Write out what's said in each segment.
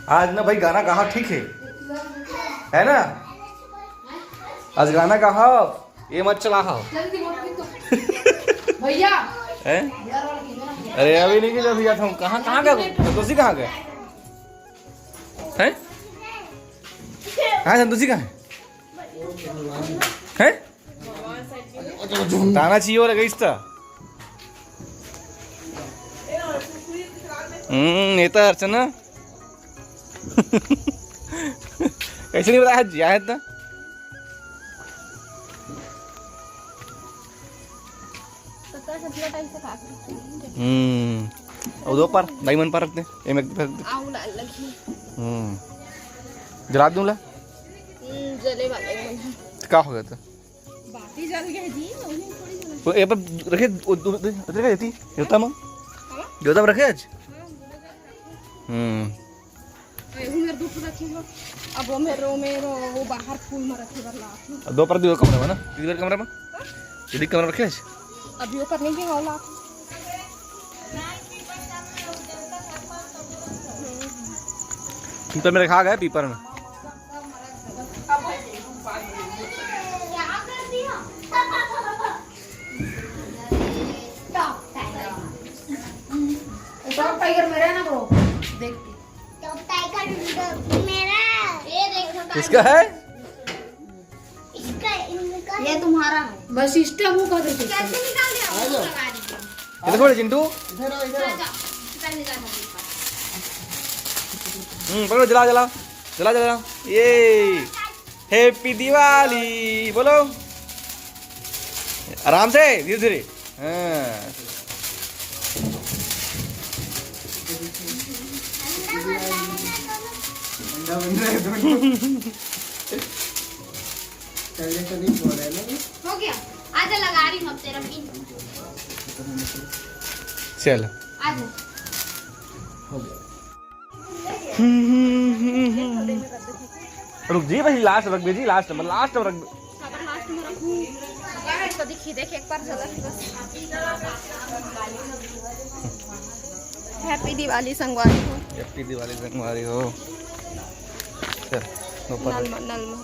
आज ना भाई गाना कहा ठीक है ना? आज गाना कहा ये मत चला भैया है। अरे अभी नहीं किया भैया था। कहाँ गए संतोषी? कहाँ गए हैं? हाँ संतोषी कहाँ है? ताना चाहिए और गई नेता अर्चना कैसे नहीं बताया जाए था। और दो पर डायमंड पर रखते जला दूंगा। जले वाले क्या हो गया था? बाती जल गया जी। वो ये पर रखे उधर का देती जोता मम जोता पर रखे आज। मेरे दूध रखी हो। अब वो मेरो वो बाहर फूल में रखे वाला दो पर दो कमरे में ना इधर कमरे में इधर कमरा रखे आज। अभी वो करने के वाला पीपर में रखा गया पीपर में। टॉप टाइगर मेरा है ना ब्रो। देख टॉप टाइगर मेरा ये देखो। किसका है? इसका इनका ये तुम्हारा है। बस सिस्टम वो कर देते कैसे निकाल दिया? इधर थोड़े चिंटू पकड़ो जला जला जला जला। ये हैप्पी दिवाली बोलो आराम से धीरे धीरे। हाँ हो गया। आजा लगा रही हूँ तेरा पिन। चल आजा रुक जी भाई लास्ट रख जी लास्ट में रख। लास्ट में रखूं तो दिखी देख एक बार झलक बस। हैप्पी दिवाली संगवारी हो। हैप्पी दिवाली संगवारी हो। चल नल में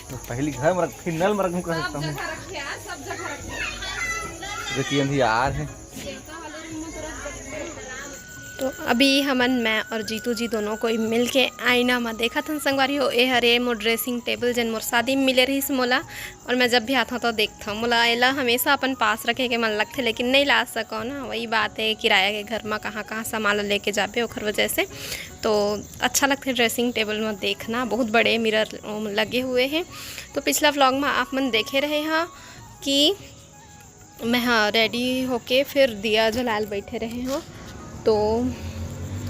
तो पहली घर में रख फिर नल में रखूं कर सकता हूँ। सब जगह रखे देखिए अंधियार है। तो अभी हमन मैं और जीतू जी दोनों कोई मिल के आईना में देखा था संगवारी हो। ए हरे मोर ड्रेसिंग टेबल जन मोर शादी में मिले रही मोला और मैं जब भी आता तो देखता हूँ मोला एला हमेशा अपन पास रखे के मन लगते लेकिन नहीं ला सको ना। वही बात है किराया के घर में कहाँ सामान लेके जाबे ओखर वजह से तो अच्छा लगता है ड्रेसिंग टेबल में देखना। बहुत बड़े मिरर लगे हुए हैं। तो पिछला व्लॉग में आप मन देखे रहे हाँ कि मैं हाँ रेडी होके फिर दिया जलाल बैठे रहे हो। तो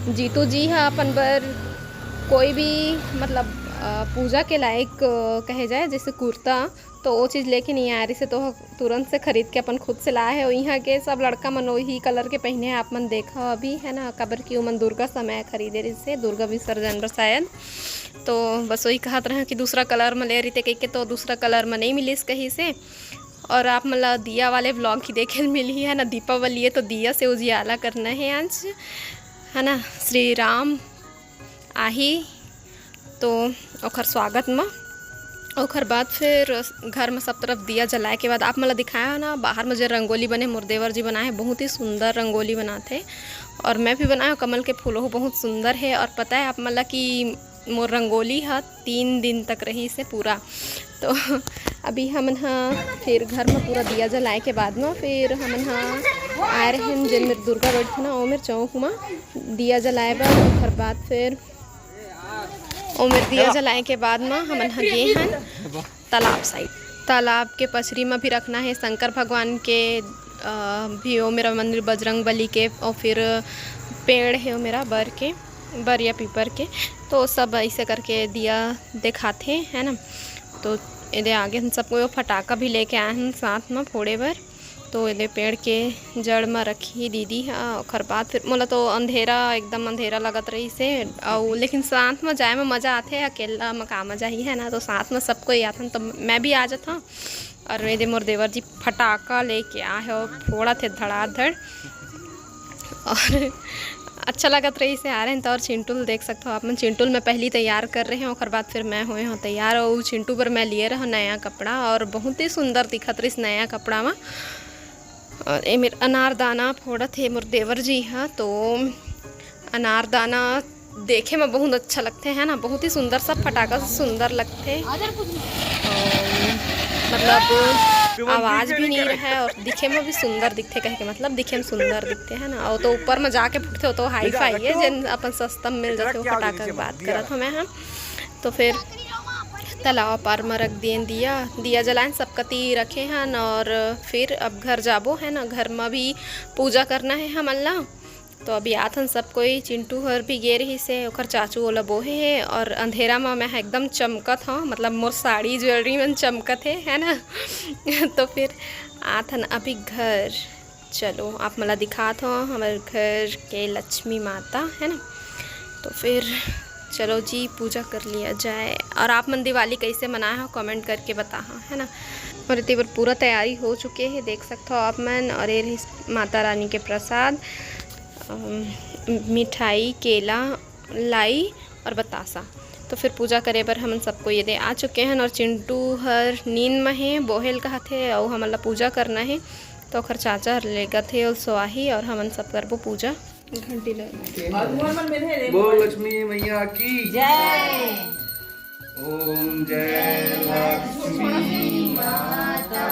जीतू जी हाँ अपन बर कोई भी मतलब पूजा के लायक कहे जाए जैसे कुर्ता तो वो चीज़ लेके नहीं आ रही से तो तुरंत से खरीद के अपन खुद से लाए है। यहाँ के सब लड़का मन वही कलर के पहने हैं। आप मन देखा अभी है ना कबर की मन दुर्गा समय खरीदे रही से दुर्गा विसर्जन पर शायद। तो बस वही कहते रहे कि दूसरा कलर में ले रही थे कहीं के तो दूसरा कलर में नहीं मिली कहीं से। और आप मतलब दिया वाले ब्लॉग ही देखे मिली है ना। दीपावली है तो दिया से उजियाला करना है आज है ना। श्री राम आही तो ओखर स्वागत में ओखर बाद फिर घर में सब तरफ दिया जलाए के बाद आप मतलब दिखाया ना बाहर में जो रंगोली बने मोर देवर जी बनाए बहुत ही सुंदर रंगोली बनाते। और मैं भी बनाया कमल के फूल हो बहुत सुंदर है। और पता है आप मतलब कि मोर रंगोली है 3 दिन तक रही से पूरा। तो अभी हमन हाँ फिर घर में पूरा दिया जलाए के बाद में फिर हमन हाँ आए रहे हैं जिन मेरी दुर्गा बैठी ना ओ मेरे चौक में दिया जलाए बाद बाद फिर ओ मेरे दिया जलाए के बाद में हमन हाँ गए हैं तालाब साइड। तालाब के पचरी में भी रखना है शंकर भगवान के भी ओ मेरा मंदिर बजरंग बली के और फिर पेड़ है ओ मेरा बर या पीपर के तो सब ऐसे करके दिया दिखाते है ना। तो ये आगे हम सबको फटाका भी लेके आए हैं साथ में फोड़े बर। तो ये पेड़ के जड़ में रखी दीदी और बाद फिर मोला तो अंधेरा एकदम अंधेरा लगत रही से और लेकिन साथ में जाए में मज़ा आते है। अकेला में का मजा ही है ना तो साथ में सबको ही आता तो मैं भी आ जाता। और मेरे मोर देवर जी फटाका लेके आए और फोड़ा थे धड़ाधड़। अच्छा लगत रही से आ रहे हैं तो। और चिंटुल देख सकते हो आप मन, चिंटुल में पहली तैयार कर रहे हैं और बाद फिर मैं हुए हूँ तैयार। और चिंटू पर मैं लिए रहा नया कपड़ा और बहुत ही सुंदर दिखत रही इस नया कपड़ा में। और ये मेरे अनारदाना फोड़त है मोर देवर जी है। तो अनारदाना देखे में बहुत अच्छा लगते हैं ना, बहुत ही सुंदर, सब फटाका से सुंदर लगते। मतलब आवाज़ भी नहीं रहा और दिखे में भी सुंदर दिखते, कहे के मतलब दिखे में सुंदर दिखते हैं ना। और तो ऊपर में जाके फुटते हो तो हाई फाई है जिन अपन सस्ता में मिल जाते हो फटाका की बात करत हमें हम। तो फिर तालाब पार में रख दिए दिया जलाएं सब कती रखे हैं। और फिर अब घर जाबो है ना, घर में भी पूजा करना है हम अल्लाह। तो अभी आथन सब कोई, चिंटू हर भी गे रही से ओकर चाचू ओला बोहे है। और अंधेरा में मैं एकदम चमकत हूँ, मतलब मोर साड़ी ज्वेलरी में चमकत है ना। तो फिर आथन अभी घर, चलो आप मला दिखात हो हमारे घर के लक्ष्मी माता है ना। तो फिर चलो जी पूजा कर लिया जाए। और आप मन दिवाली कैसे मनाए हो कमेंट करके बता है ना। और इतनी बार पूरा तैयारी हो चुके हैं देख सकते हो आप मन। और ये माता रानी के प्रसाद, मिठाई, केला, लाई और बतासा। तो फिर पूजा करे बर हम सबको ये दे आ चुके हैं। और चिंटू हर नींद में है, बोहेल कहा थे और हमला पूजा करना है। तो खर चाचा लेगा थे और सोआही और हमन सब करबो पूजा। घंटी लगे बोल लक्ष्मी मैया की जय। ओम जय लक्ष्मी माता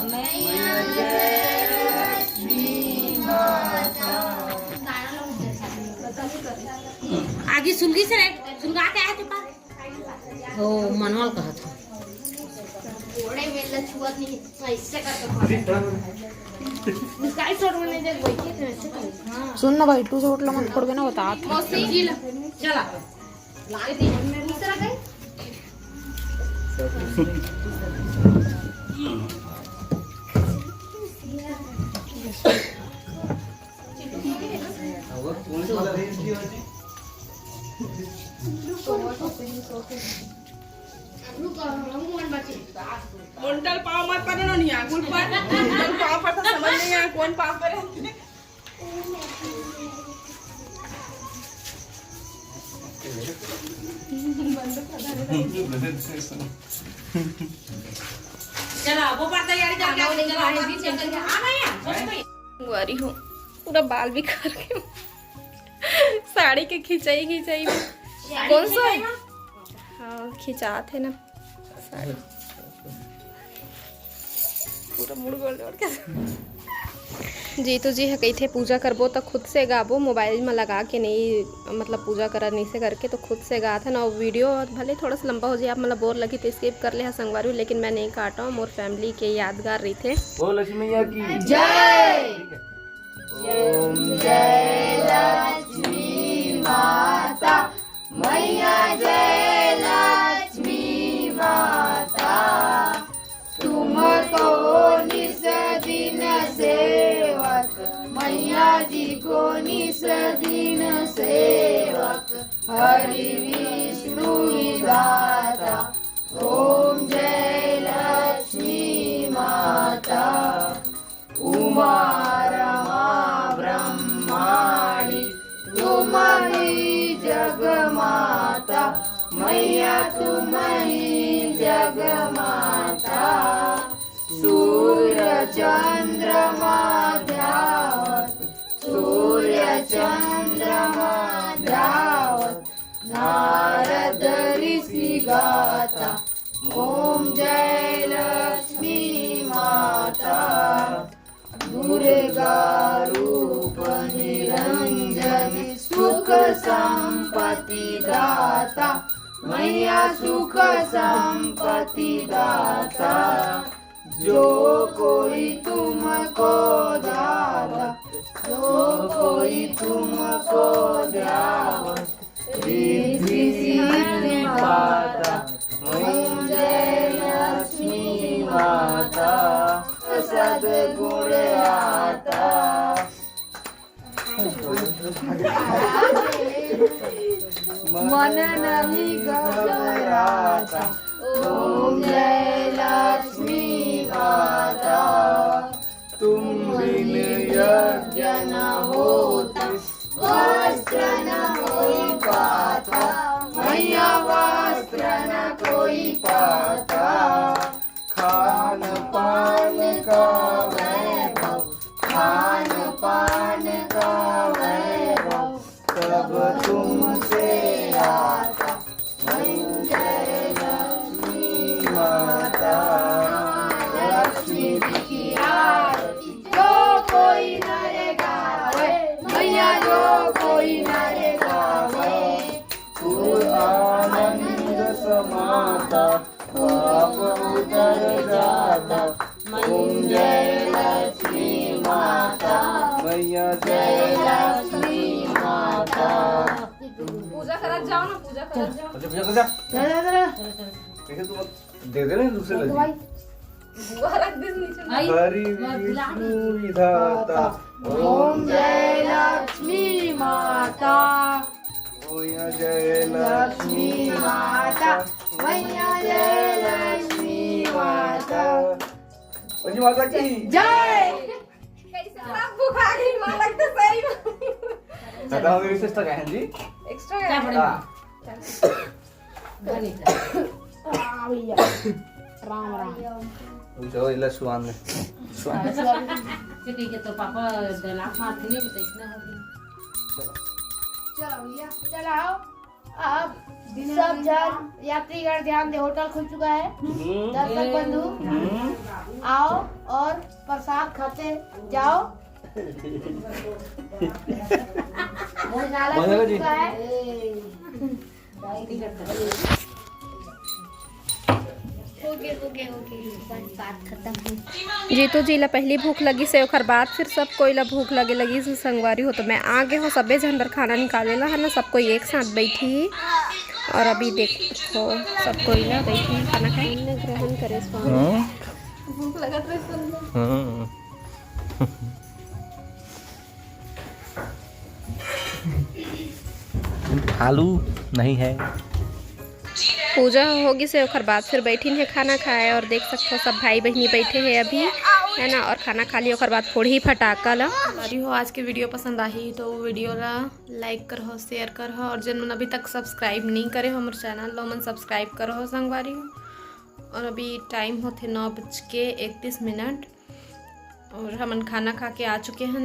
मैया जय लक्ष्मी माता। आगे सुलगी से सुलगा के आए थे पार। ओ मनोल कहा था घोड़े में लछुआत नहीं ऐसे करके स्काई शॉट में जब बैठे थे ऐसे कर। सुन ना भाई, तू से होटल में छोड़ देना बता मौसी चला लाए दी मैं इस तरह गए। मुंडल पाव मत करे नहीं आंगुल पर मुंडल पाव पर तो समझ नहीं आया कौन पाव करे। चला वो पर तैयारी करके गुआरी हूँ, पूरा बाल भी करके साड़ी के खिंचाई कौन सा हाँ खिंचा थे ना साड़ी पूरा मुड़ गोल के। जीतू जी है कही थे पूजा करबो तो खुद से गाबो, मोबाइल में लगा के नहीं, मतलब पूजा करा नहीं से करके तो खुद से गा था ना। वीडियो भले थोड़ा सा लंबा हो जाए, आप मतलब बोर लगी तो स्किप कर ले संगवारी, लेकिन मैं नहीं काटा हूँ। मोर फैमिली के यादगार रही थे। बोल लक्ष्मी मैया की जय। ओम जय लक्ष्मी माता मैया जय लक्ष्मी माता। तुमको निस दिन सेवक मैया जी को निस दिन सेवक हरि विष्णु विधाता। ओम जय लक्ष्मी माता। उमा रमा ब्रह्माणी तुम ही जग माता मैया तुम ही जग माता। सूर्य चंद्रमा ध्यावत सूर्य चंद्रमा ध्यावत नारद ऋषि गाता। ओम जय लक्ष्मी माता। दुर्गा रूप निरंजन सुख संपत्ति दाता मैया सुख संपत्ति दाता। जो कोई तुमको ध्यावा जो कोई तुमको ध्यावा रिद्धि सिद्धि पाता। ओम जय लक्ष्मी माता। सद्गुण आता मन नहीं घबराता। ओम जय लक्ष्मी माता। तुम बिन यज्ञ न होता वस्त्र न कोई पाता, मैया वस्त्र न कोई पाता। खान पान का वैभव, खान पान का वैभव सब तुमसे आता। जय लक्ष्मी माता। लक्ष्मी की आरती जो कोई नर गावे, मैया जो कोई नर गावे। तू आनंद समाता, पाप उतर जाता। ओम जय लक्ष्मी माता, मैया जय लक्ष्मी माता। पूजा करत जाओ ना, पूजा करत जाओ। पूजा कर जा। कैसे तू दे दे ना दूसरे लगी। बुआ रख दे नीचे। हरि विष्णु विधाता, ओम जय लक्ष्मी माता, मैया जय लक्ष्मी माता, मैया जय लक्ष्मी माता। लक्ष्मी माता की जय। कैसे सब भूखा गई मां लगता सही में। दादा मेरी सिस्टर का है जी। एक्स्ट्रा क्या है। पड़ेगा? हां भैया राम राम। जो इला सुआन में ठीक है तो पापा लाख मारते नहीं तो इतना होगी। चलो भैया चलाओ। अब सब जन यात्रीगण ध्यान दे, होटल खुल चुका है। दर्शक बंधु आओ और प्रसाद खाते जाओ। भोजनालय खुल चुका है। जीतू जी ला पहली भूख लगी से ओकर बाद फिर सब कोई ला भूख लगी से संगवारी हो तो मैं आगे हो सबे झंडर खाना निकालेला है ना। सब कोई एक साथ बैठी ही और अभी देखो सब कोई ला बैठी खाना खाए ग्रहण करे। भूख लगा तो आलू नहीं है। पूजा होगी से ओकर बाद फिर बैठी है खाना खाए और देख सकते हो सब भाई बहनी बैठे हैं अभी है ना। और खाना खा लिया ओकर बाद फोड़ी फटाका ला। हो आज के वीडियो पसंद आई तो वीडियो ला लाइक करो, शेयर करो और जिन मन अभी तक सब्सक्राइब नहीं करे हमारे चैनल लो मन सब्सक्राइब करो संगवारी हो। और अभी टाइम होते 9:31 और हमन खाना खा के आ चुके हैं।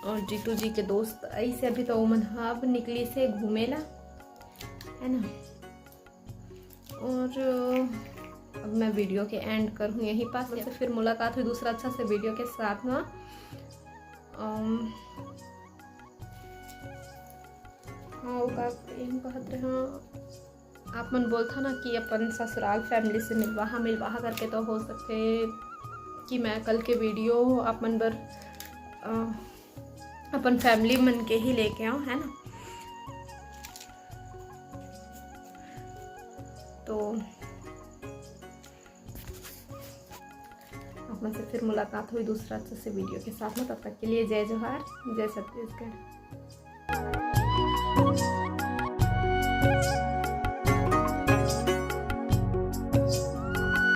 और जीतू जी के दोस्त ऐसे अभी तो मन अब निकली से घूमेला है ना। और अब मैं वीडियो के एंड करूँ यहीं पास से फिर मुलाकात हुई दूसरा अच्छा से वीडियो के साथ में। हाँ कहते हैं आप मन बोलता ना कि अपन ससुराल फैमिली से मिलवा करके तो हो सकते कि मैं कल के वीडियो आप मन बर अपन फैमिली मन के ही लेके आऊँ है ना। तो आप मन से फिर मुलाकात हुई दूसरा अच्छे से वीडियो के साथ में। तब तक के लिए जय जोहार, जय छत्तीसगढ़।